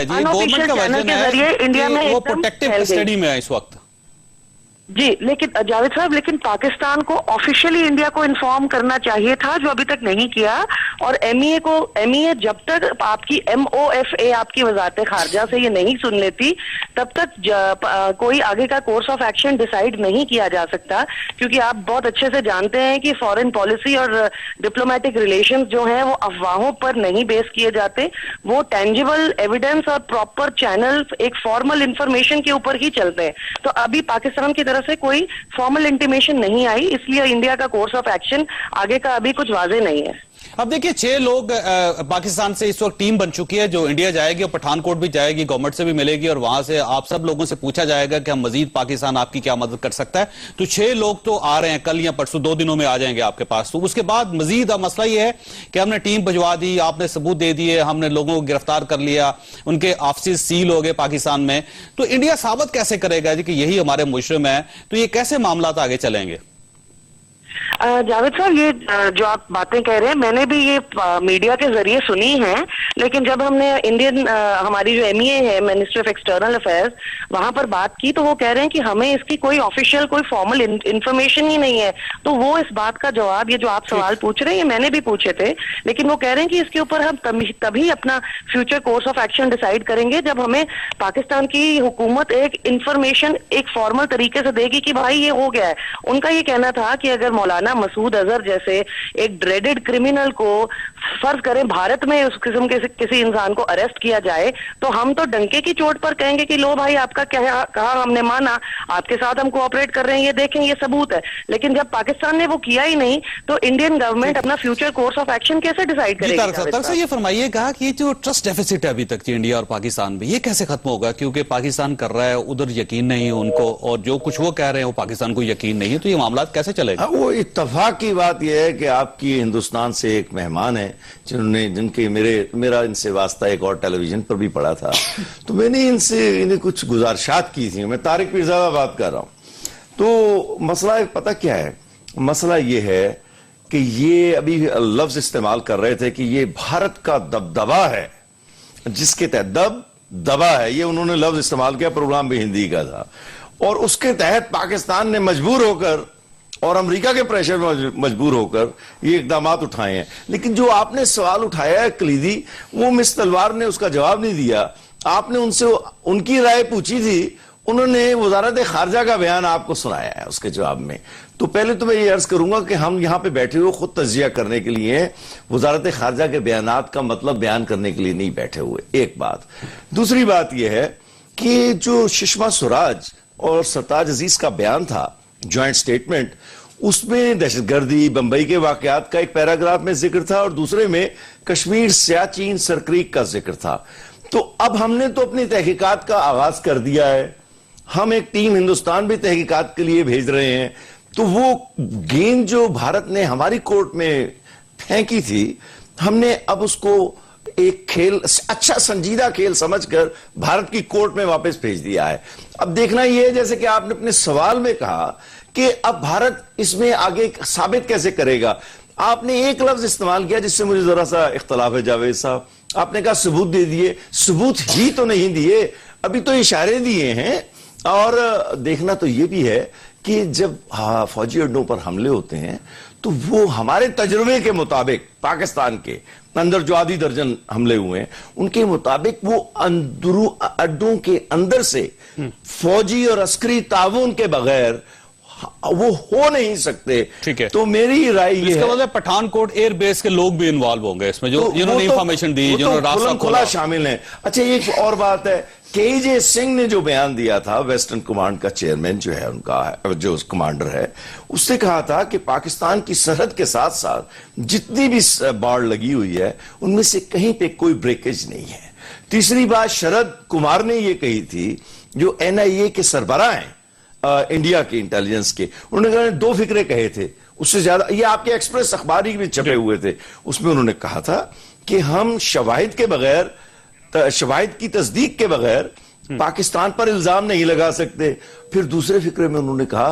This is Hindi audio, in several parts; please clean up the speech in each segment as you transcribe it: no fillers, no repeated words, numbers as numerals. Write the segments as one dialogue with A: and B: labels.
A: जी गवर्नमेंट का वर्जन है इंडिया में वो प्रोटेक्टिव कस्टडी में है इस वक्त।
B: जी, लेकिन जावेद साहब, लेकिन पाकिस्तान को ऑफिशियली इंडिया को इन्फॉर्म करना चाहिए था, जो अभी तक नहीं किया। और एमईए जब तक आपकी MOFA आपकी वजारत खारजा से ये नहीं सुन लेती, तब तक कोई आगे का कोर्स ऑफ एक्शन डिसाइड नहीं किया जा सकता। क्योंकि आप बहुत अच्छे से जानते हैं कि फॉरेन पॉलिसी और डिप्लोमेटिक रिलेशंस जो हैं वो अफवाहों पर नहीं बेस किए जाते, वो टेंजिबल एविडेंस और प्रॉपर चैनल, एक फॉर्मल इंफॉर्मेशन के ऊपर ही चलते हैं। तो अभी पाकिस्तान की तरफ से कोई फॉर्मल इंटीमेशन नहीं आई, इसलिए इंडिया का कोर्स ऑफ एक्शन आगे का अभी कुछ वाजे नहीं है।
A: अब देखिए 6 लोग पाकिस्तान से इस वक्त टीम बन चुकी है जो इंडिया जाएगी और पठानकोट भी जाएगी, गवर्नमेंट से भी मिलेगी और वहां से आप सब लोगों से पूछा जाएगा कि हम मजीद पाकिस्तान आपकी क्या मदद कर सकता है। तो 6 लोग तो आ रहे हैं, कल या परसों 2 दिनों में आ जाएंगे आपके पास। तो उसके बाद मजीद मसला यह है कि हमने टीम भिजवा दी, आपने सबूत दे दिए, हमने लोगों को गिरफ्तार कर लिया, उनके ऑफिस सील हो गए पाकिस्तान में। तो इंडिया साबित कैसे करेगा कि यही हमारे मुजरिम है? तो ये कैसे मामला आगे चलेंगे?
B: जावेद साहब, ये जो आप बातें कह रहे हैं मैंने भी ये मीडिया के जरिए सुनी है, लेकिन जब हमने हमारी जो ME है, मिनिस्ट्री ऑफ एक्सटर्नल अफेयर्स, वहां पर बात की तो वो कह रहे हैं कि हमें इसकी कोई ऑफिशियल, कोई फॉर्मल इंफॉर्मेशन ही नहीं है। तो वो इस बात का जवाब, ये जो आप सवाल पूछ रहे हैं, ये मैंने भी पूछे थे, लेकिन वो कह रहे हैं कि इसके ऊपर हम तभी अपना future course of action decide करेंगे जब हमें पाकिस्तान की हुकूमत एक इंफॉर्मेशन एक फॉर्मल तरीके से देगी कि भाई ये हो गया है। उनका ये कहना था कि अगर मौलाना मसूद अजहर जैसे एक ड्रेडेड क्रिमिनल को फर्ज करें भारत में उस किस्म के किसी इंसान को अरेस्ट किया जाए, तो हम तो डंके की चोट पर कहेंगे कि लो भाई आपका कहा हमने माना, आपके साथ हम कोऑपरेट कर रहे हैं, ये देखें ये सबूत है। लेकिन जब पाकिस्तान ने वो किया ही नहीं, तो इंडियन गवर्नमेंट अपना फ्यूचर कोर्स ऑफ एक्शन कैसे डिसाइड करेगी?
A: ये फरमाइए, कहा कि जो ट्रस्ट डेफिसिट है अभी तक इंडिया और पाकिस्तान में, ये कैसे खत्म होगा? क्योंकि पाकिस्तान कर रहा है, उधर यकीन नहीं है उनको, और जो कुछ वो कह रहे हैं वो पाकिस्तान को यकीन नहीं है, तो ये मामला कैसे चलेगा?
C: वो इत्तफाक की बात यह है कि आपकी हिंदुस्तान से एक मेहमान है जिनके मेरा इनसे वास्ता एक और टेलीविजन पर भी पड़ा था, तो मैंने इन्हें कुछ गुजारिशात की थी। मैं तारिक पीरजादा बात कर रहा हूं। तो मसला पता क्या है? मसला ये है कि ये अभी लफ्ज इस्तेमाल कर रहे थे कि ये भारत का दबदबा है, जिसके तहत दबा है, ये उन्होंने लफ्ज इस्तेमाल किया, प्रोग्राम भी हिंदी का था, और उसके तहत पाकिस्तान ने मजबूर होकर और अमेरिका के प्रेशर में मजबूर होकर ये इकदाम उठाए हैं। लेकिन जो आपने सवाल उठाया है कलीदी, वो मिस तलवार ने उसका जवाब नहीं दिया। आपने उनसे उनकी राय पूछी थी, उन्होंने वजारत खारजा का बयान आपको सुनाया है उसके जवाब में। तो पहले तो मैं ये अर्ज करूंगा कि हम यहां पे बैठे हुए खुद तजिया करने के लिए, वजारत खारजा के बयानात का मतलब बयान करने के लिए नहीं बैठे हुए, एक बात। दूसरी बात यह है कि जो सुषमा स्वराज और सरताज अजीज का बयान था, ज्वाइंट स्टेटमेंट, उसमें दहशतगर्दी, बंबई के वाकयात का एक पैराग्राफ में जिक्र था और दूसरे में कश्मीर सियाचिन सरक्रीक का जिक्र था। तो अब हमने तो अपनी तहकीकात का आगाज कर दिया है, हम एक टीम हिंदुस्तान भी तहकीकात के लिए भेज रहे हैं। तो वो गेंद जो भारत ने हमारी कोर्ट में फेंकी थी, हमने अब उसको एक खेल, अच्छा संजीदा खेल समझकर भारत की कोर्ट में वापस भेज दिया है। अब देखना यह है, जैसे कि आपने अपने सवाल में कहा कि अब भारत इसमें आगे साबित कैसे करेगा। आपने एक लफ्ज इस्तेमाल किया जिससे मुझे जरा सा इख्तलाफ है जावेद साहब। आपने कहा सबूत दे दिए, सबूत ही तो नहीं दिए, अभी तो इशारे दिए हैं। और देखना तो यह भी है कि जब फौजी अड्डों पर हमले होते हैं तो वो हमारे तजुर्बे के मुताबिक, पाकिस्तान के अंदर जो आधी दर्जन हमले हुए हैं उनके मुताबिक, वो अड्डों के अंदर से फौजी और अस्करी ताउन के बगैर वो हो नहीं सकते।
A: ठीक है,
C: तो मेरी राय ये है,
A: मतलब पठानकोट एयर बेस के लोग भी इन्वॉल्व होंगे इसमें, जो जिन्होंने इंफॉर्मेशन दी, जिन्होंने रास्ता खोला,
C: शामिल है। अच्छा, एक और बात है, KJ सिंह ने जो बयान दिया था, वेस्टर्न कमांड का चेयरमैन जो है उनका, जो कमांडर है, उससे कहा था कि पाकिस्तान की सरहद के साथ साथ जितनी भी बाड़ लगी हुई है उनमें से कहीं पे कोई ब्रेकेज नहीं है। तीसरी बात शरद कुमार ने यह कही थी, जो NIA के सरबराह हैं इंडिया के इंटेलिजेंस के, उन्होंने 2 फिक्रे कहे थे, उससे ज्यादा ये आपके एक्सप्रेस अखबारी भी छपे हुए थे। उसमें उन्होंने कहा था कि हम शवाहिद के बगैर, शवाहिद की तस्दीक के बगैर पाकिस्तान पर इल्जाम नहीं लगा सकते। फिर दूसरे फिक्रे में उन्होंने कहा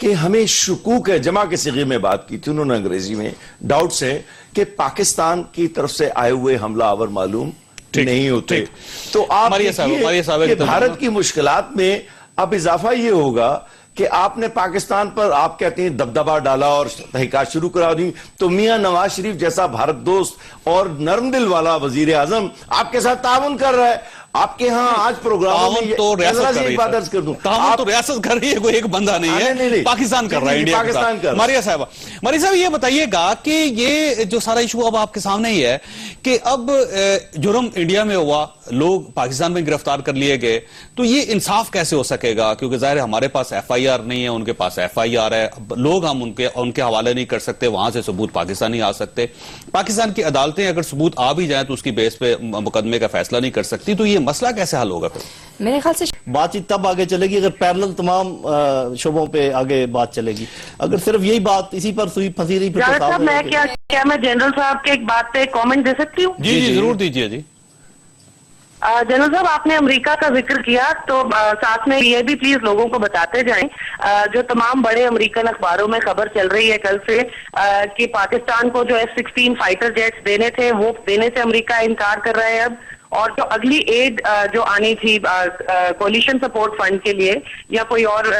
C: कि हमें शुकूक है, जमा के सिगे में बात की थी उन्होंने अंग्रेजी में, डाउट्स है कि पाकिस्तान की तरफ से आए हुए हमला आवर मालूम नहीं होते।
A: ठीक।
C: तो आप
A: मारिया साहब,
C: देखिए कि भारत की मुश्किलात में अब इजाफा ये होगा कि आपने पाकिस्तान पर आप कहते हैं दबदबा डाला और तहकीकात शुरू करा दी, तो मियां नवाज शरीफ जैसा भारत दोस्त और नरम दिल वाला वजीर आजम आपके साथ ताउन कर रहा है। आपके यहाँ आज प्रोग्राम में
A: तो रियासत कर रही है,
C: बात अर्ज कर दूं,
A: तो रियासत कर रही है, कोई एक बंदा नहीं है,
C: नहीं,
A: पाकिस्तान कर रहा है, इंडिया
C: पाकिस्तान कर।
A: मारिया साहब ये बताइएगा कि ये जो सारा इशू अब आपके सामने ही है कि अब जुर्म इंडिया में हुआ, लोग पाकिस्तान में गिरफ्तार कर लिए गए, तो ये इंसाफ कैसे हो सकेगा? क्योंकि जाहिर है हमारे पास FIR नहीं है, उनके पास FIR है, लोग हम उनके हवाले नहीं कर सकते, वहां से सबूत पाकिस्तान नहीं आ सकते। पाकिस्तान की अदालतें अगर सबूत आ भी जाए तो उसकी बेस पे मुकदमे का फैसला नहीं कर सकती, तो ये मसला कैसे हल होगा फिर?
D: मेरे ख्याल से
E: बातचीत तब आगे चलेगी अगर पैरेलल तमाम शोबों पे आगे बात चलेगी। अगर सिर्फ यही बात इसी पर सुई फंसी रही फिर तो
B: साहब मैं जनरल साहब के एक बात पे कमेंट दे सकती हूँ?
A: जी जरूर दीजिए जी।
B: जनरल साहब, आपने अमेरिका का जिक्र किया, तो साथ में ये भी प्लीज लोगों को बताते जाएं, जो तमाम बड़े अमेरिकन अखबारों में खबर चल रही है कल से कि पाकिस्तान को जो F-16 फाइटर जेट्स देने थे वो देने से अमेरिका इनकार कर रहा है अब, और जो अगली एड जो आनी थी कोलिशन सपोर्ट फंड के लिए या कोई और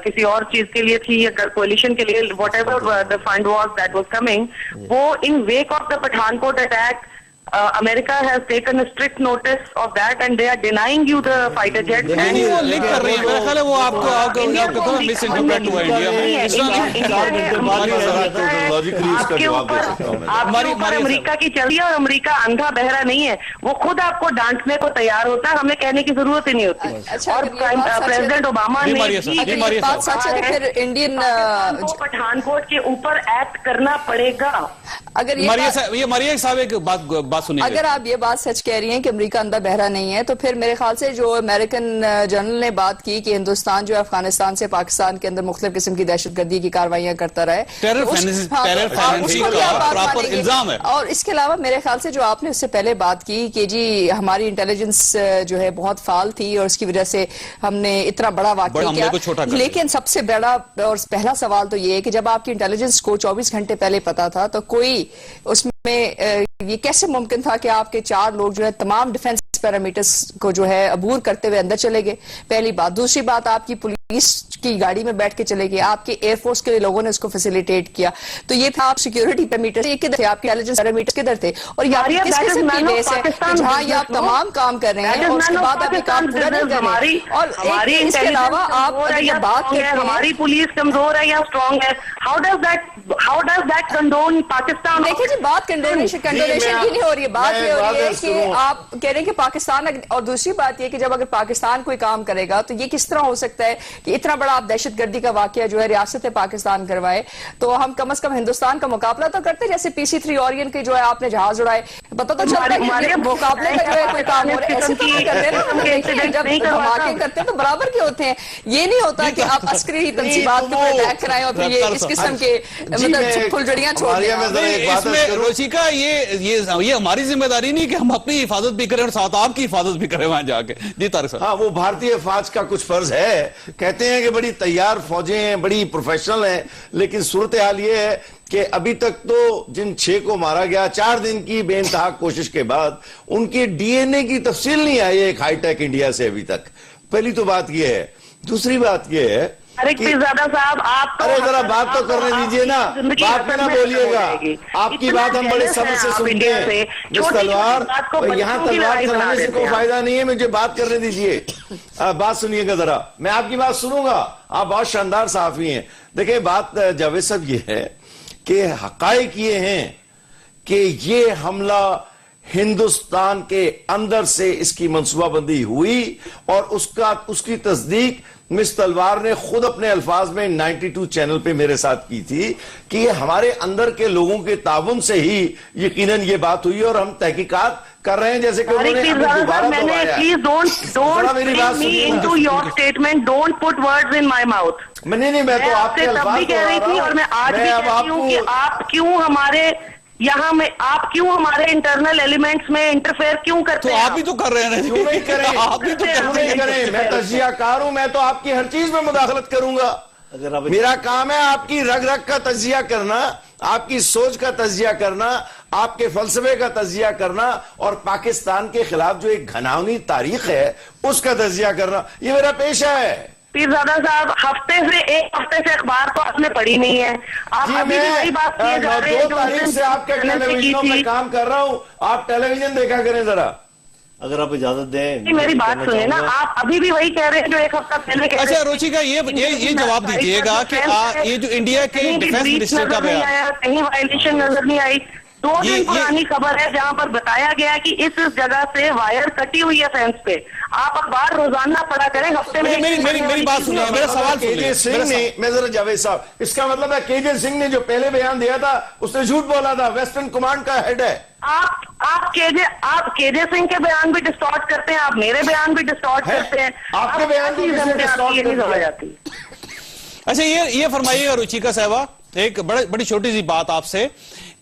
B: किसी और चीज के लिए थी, या कोलिशन के लिए, whatever the fund was that was coming, वो in wake of the Pathankot attack America has taken a strict notice of that and they are denying you the fighter jets.
A: नहीं, वो लिंक कर रही है, मेरा ख्याल है वो आपको मिस इंटरप्रेट हुआ इंडिया में।
B: अमेरिका की चल रही है और अमेरिका अंधा बहरा नहीं है, वो खुद आपको डांटने को तैयार होता है, हमें कहने की जरूरत ही नहीं होती। और प्रेसिडेंट ओबामा ने
D: फिर इंडियन
B: पठानकोट के ऊपर एक्ट करना पड़ेगा।
D: अगर
A: मारिया साहब एक बात सुनिए,
D: अगर आप ये बात सच कह रही हैं कि अमेरिका अंदर बहरा नहीं है, तो फिर मेरे ख्याल से जो अमेरिकन जनरल ने बात की कि हिंदुस्तान जो अफगानिस्तान से पाकिस्तान के अंदर मुख्तलिफ किस्म की दहशतगर्दी की कार्रवाइयां करता रहे,
A: इल्जाम है।
D: और इसके अलावा मेरे ख्याल से जो आपने उससे पहले बात की कि जी हमारी इंटेलिजेंस जो है बहुत फाल थी और उसकी वजह से हमने इतना बड़ा वाकया किया, लेकिन सबसे बड़ा और पहला सवाल तो ये है कि जब आपकी इंटेलिजेंस को 24 घंटे पहले पता था तो कोई उसमें ये कैसे मुमकिन था कि आपके 4 लोग जो है तमाम डिफेंस पैरामीटर्स को जो है अबूर करते हुए अंदर चले गए? पहली बात। दूसरी बात, आपकी पुलिस की गाड़ी में बैठ के चले गए, आपके एयरफोर्स के लोगों ने उसको फैसिलिटेट किया, तो ये था आप सिक्योरिटी पैरामीटर्स किधर थे, आपके इंटेलिजेंस पैरामीटर्स किधर थे? और किस किस्म की बेस है जहां ये आप तमाम काम कर रहे हैं और उसके बाद आप ये काम पूरा नहीं कर रहे? और इसके अलावा आप ये बात करते हैं
B: हमारी पुलिस कमजोर है या स्ट्रांग है, how does that condone Pakistan?
D: देखिए जी, बात कंडोनेशन की नहीं हो रही है, बात ये हो रही है कि आप कह रहे हैं कि पाकिस्तान, और दूसरी बात ये कि जब अगर पाकिस्तान कोई काम करेगा तो ये किस तरह हो सकता है कि इतना बड़ा आप दहशतगर्दी का वाकया जो है रियासत पाकिस्तान करवाए, तो हम कम से कम हिंदुस्तान का मुकाबला तो करते, जैसे PC-3 ओरियन के जो है आपने जहाज उड़ाए, पता तो चलता है मुकाबले का जो है कोई काम हो रहा है, ऐसे तो नहीं करते ना, जब धमाके करते हैं तो बराबर के होते हैं। ये नहीं होता कि आप अस्करी तंजीबात के ऊपर अटैक कराएं और फिर ये इस किस्म के मतलब फुलझड़ियां छोड़ दें।
A: रोशिका, ये हमारी जिम्मेदारी नहीं कि हम अपनी हिफाजत भी करें और साथ आपकी हिफाजत भी करें वहां जाके। जी तारिक साहब।
C: हाँ, वो भारतीय फौज का कुछ फर्ज है, कहते हैं कि बड़ी तैयार फौजें हैं, बड़ी प्रोफेशनल हैं, लेकिन सूरत हाल ये है कि अभी तक तो जिन 6 को मारा गया 4 दिन की बेइंतहा कोशिश के बाद उनके DNA की तफसील नहीं आई एक हाईटेक इंडिया से अभी तक। पहली तो बात यह है। दूसरी बात यह है,
B: अरे पिरजादा साहब, आप
C: अरे जरा बात तो करने दीजिए ना, बात में ना बोलिएगा। आपकी बात हम बड़े सब्र से सुनते हैं। जिस तलवार यहाँ तलवार चलाने से कोई फायदा नहीं है, मुझे बात करने दीजिए। बात सुनिएगा जरा, मैं आपकी बात सुनूंगा। आप बहुत शानदार सहाफी हैं। देखिए, बात जावेद साहब ये है कि हकायक ये हैं कि ये हमला हिंदुस्तान के अंदर से इसकी मंसूबाबंदी हुई और उसकी तस्दीक मिस तलवार ने खुद अपने अल्फाज में 92 चैनल पे मेरे साथ की थी कि ये हमारे अंदर के लोगों के ताउन से ही यकीनन ये बात हुई और हम तहकीकात कर रहे हैं, जैसे कि उन्होंने दोबारा दोहराया।
B: प्लीज डोंट
C: मेरी बात सुनिए।
B: Into your statement, don't put words in my mouth.
C: नहीं, मैं तो आपके
B: अल्फाज कह रही थी और मैं आज भी कहती हूँ कि आप क्यों हमारे इंटरनल एलिमेंट्स में इंटरफेयर क्यों करते हैं?
A: तो आप ही तो कर रहे हैं।
C: क्यों नहीं करें?
A: आप ही तो
C: नहीं करें। मैं तजियाकार हूं, मैं तो आपकी हर चीज में मुदाखलत करूंगा। मेरा काम है आपकी रग रग का तजिया करना, आपकी सोच का तजिया करना, आपके फलसफे का तजिया करना और पाकिस्तान के खिलाफ जो एक घनावनी तारीख है उसका तजिया करना, ये मेरा पेशा है।
B: पीरजादा साहब, एक हफ्ते से अखबार तो आपने पढ़ी नहीं है। आप
C: जी,
B: अभी भी वही बात किए जा रहे हैं
C: 2 तारीख से आपके टेलीविजनों में काम कर रहा हूं, आप टेलीविजन देखा करें जरा।
E: अगर आप इजाजत दें,
B: मेरी बात सुनिए ना, आप अभी भी वही कह रहे हैं जो एक हफ्ता पहले कह रहे थे।
A: अच्छा रुचिका, ये जवाब दीजिएगा कि ये जो इंडिया के डिफेंस मिनिस्टर का बयान,
B: कहीं वायलेशन नजर नहीं आई। 2 दिन पुरानी खबर है जहां पर बताया गया कि इस जगह से वायर कटी हुई है फेंस पे। आप अखबार रोजाना पढ़ा करें, हफ्ते में।
A: मेरी बात सुनिए, मेरा सवाल
C: केजे सिंह ने, मैं जरा जावेद साहब, इसका मतलब है केजे सिंह ने जो पहले बयान दिया था उसने झूठ बोला था, वेस्टर्न कमांड का हेड है।
B: आप केजे सिंह के बयान भी डिस्टॉर्ट करते हैं, आप मेरे बयान भी डिस्टॉर्ट करते हैं।
C: आपके बयान को किसने डिस्टॉर्ट कर
B: जाती।
A: अच्छा ये फरमाइएगा रुचिका साहबा, एक बड़ी छोटी सी बात आपसे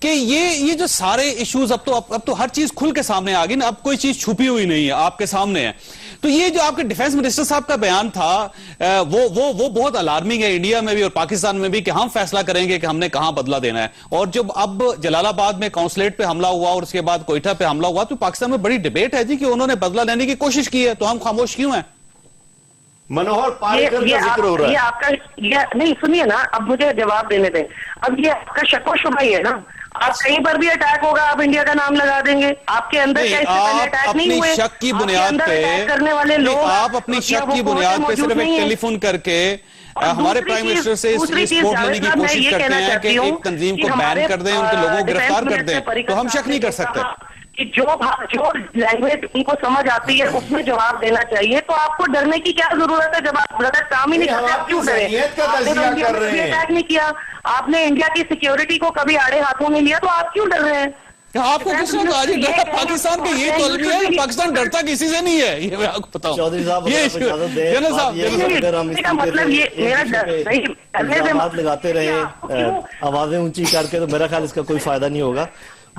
A: कि ये जो सारे इश्यूज अब तो हर चीज खुल के सामने आ गई ना, अब कोई चीज छुपी हुई नहीं है, आपके सामने है। तो ये जो आपके डिफेंस मिनिस्टर साहब का बयान था वो बहुत अलार्मिंग है इंडिया में भी और पाकिस्तान में भी कि हम फैसला करेंगे कि हमने कहां बदला देना है। और जब अब जलालाबाद में कौंसलेट पे हमला हुआ और उसके बाद कोयटा पे हमला हुआ तो पाकिस्तान में बड़ी डिबेट है जी कि उन्होंने बदला लेने की कोशिश की है, तो हम खामोश क्यों हैं?
C: मनोहर पारिकर का जिक्र हो रहा है।
B: ये आपका नहीं, सुनिए ना, अब मुझे जवाब देने दें। अब ये आपका शक व शुबा ही है ना, आप कहीं पर भी अटैक होगा आप इंडिया का नाम लगा देंगे। आपके अंदर क्या इससे पहले अटैक नहीं हुए?
A: शक की बुनियाद पे
B: करने वाले लोग,
A: आप अपनी शक की बुनियाद पे सिर्फ एक टेलीफोन करके हमारे प्राइम मिनिस्टर से रिपोर्ट लेने की कोशिश करते हैं कि एक तंजीम को बैन कर दें, उनके लोगों को गिरफ्तार कर दें, तो हम शक नहीं कर सकते
B: कि जो लैंग्वेज उनको समझ आती है उसमें जवाब देना चाहिए। तो आपको डरने की क्या जरूरत है? जब आप गलत काम ही नहीं करते, आप क्यों डरे? आपने अटैक नहीं किया, आपने इंडिया की सिक्योरिटी को कभी आड़े हाथों में लिया, तो आप क्यों डर रहे हैं?
A: आपको किसने कहा जी डरता पाकिस्तान के? ये तो अलमी है, पाकिस्तान डरता किसी से नहीं है, ये मैं आपको बताऊं।
E: चौधरी साहब,
A: ये जनरल
E: साहब,
B: मतलब ये मेरा
E: हाथ लगाते रहे, आवाजें ऊंची करके, तो मेरा ख्याल इसका कोई फायदा नहीं होगा।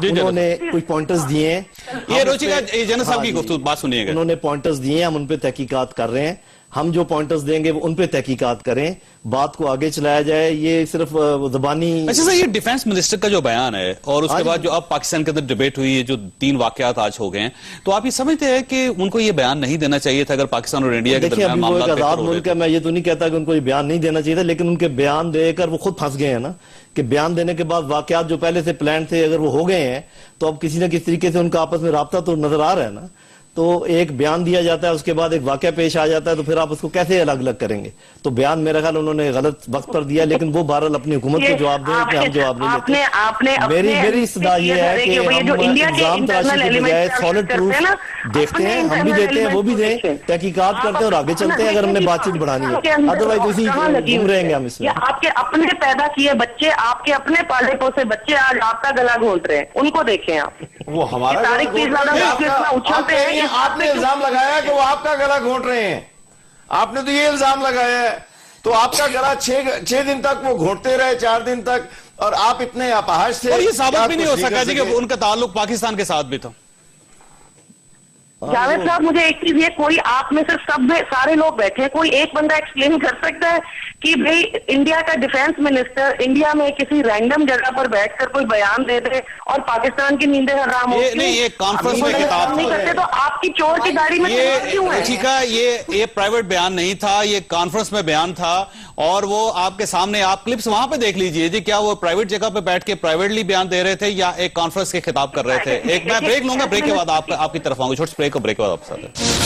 E: उन्होंने कुछ पॉइंटर्स दिए हैं।
A: ये रुचिका जनरल साहब की गुफ्तगू बात सुनिएगा।
E: उन्होंने पॉइंटर्स दिए हैं, हम उन पे तहकीकात कर रहे हैं। हम जो पॉइंटर्स देंगे वो उन पे तहकीकात करें, बात को आगे चलाया जाए, ये सिर्फ ज़बानी।
A: अच्छा सर, ये डिफेंस मिनिस्टर का जो बयान है और उसके बाद जो अब पाकिस्तान के अंदर डिबेट हुई है, जो 3 वाकयात आज हो गए हैं, तो आप ये समझते हैं कि उनको ये बयान नहीं देना चाहिए था अगर पाकिस्तान और इंडिया के दरमियान मामला बेहतर हो?
E: आजाद मुल्क है, मैं ये तो नहीं कहता कि उनको ये बयान नहीं देना चाहिए था, लेकिन उनके बयान देकर वो खुद फंस गए हैं ना, कि बयान देने के बाद वाकयात जो पहले से प्लान थे अगर वो हो गए हैं तो अब किसी न किसी तरीके से उनका आपस में राब्ता तो नजर आ रहा है ना। तो एक बयान दिया जाता है, उसके बाद एक वाकया पेश आ जाता है, तो फिर आप उसको कैसे अलग अलग करेंगे? तो बयान मेरा ख्याल उन्होंने गलत वक्त पर दिया, लेकिन वो बहरहाल अपनी हुकूमत को जवाब दें कि हम जवाब नहीं देते। मेरी इस्तदा ये है कि हम इल्जाम तराशी के बजाय सॉलिड प्रूफ देखते हैं, हम भी देते हैं, वो भी दें, तहकीकात करते हैं और आगे चलते हैं अगर हमने बातचीत बढ़ानी है। अदरवाइज उसी घूम रहेंगे हम इसमें।
B: आपके अपने पैदा किए बच्चे, आपके अपने पाले पोसे बच्चे आज आपका गला घोंट रहे हैं, उनको देखें आप।
C: वो हमारा उछलते हैं। आपने इल्जाम लगाया कि वो आपका गला घोंट रहे हैं, आपने तो ये इल्जाम लगाया है, तो आपका गला 6 दिन तक वो घोंटते रहे, 4 दिन तक, और आप इतने अपहास थे।
A: और ये साबित भी नहीं हो सका जी कि उनका ताल्लुक पाकिस्तान के साथ भी था।
B: जावेद साहब, मुझे एक चीज, ये कोई आप में से सारे लोग बैठे हैं, कोई एक बंदा एक्सप्लेन कर सकता है कि भाई इंडिया का डिफेंस मिनिस्टर इंडिया में किसी रैंडम जगह पर बैठकर कोई बयान दे दे और पाकिस्तान की नींदें हराम हो?
A: नहीं, ये कॉन्फ्रेंस में किताब
B: नहीं करते तो आपकी चोर की गाड़ी में क्यों है?
A: ठीक है, ये प्राइवेट बयान नहीं था, ये कॉन्फ्रेंस में बयान था और वो आपके सामने, आप क्लिप्स वहां पे देख लीजिए जी, क्या वो प्राइवेट जगह पे बैठ के प्राइवेटली बयान दे रहे थे या एक कॉन्फ्रेंस के खिताब कर रहे थे? एक मैं ब्रेक लूंगा, ब्रेक के बाद आपकी तरफ आऊंगा, छोटे ब्रेक के बाद आपके साथ।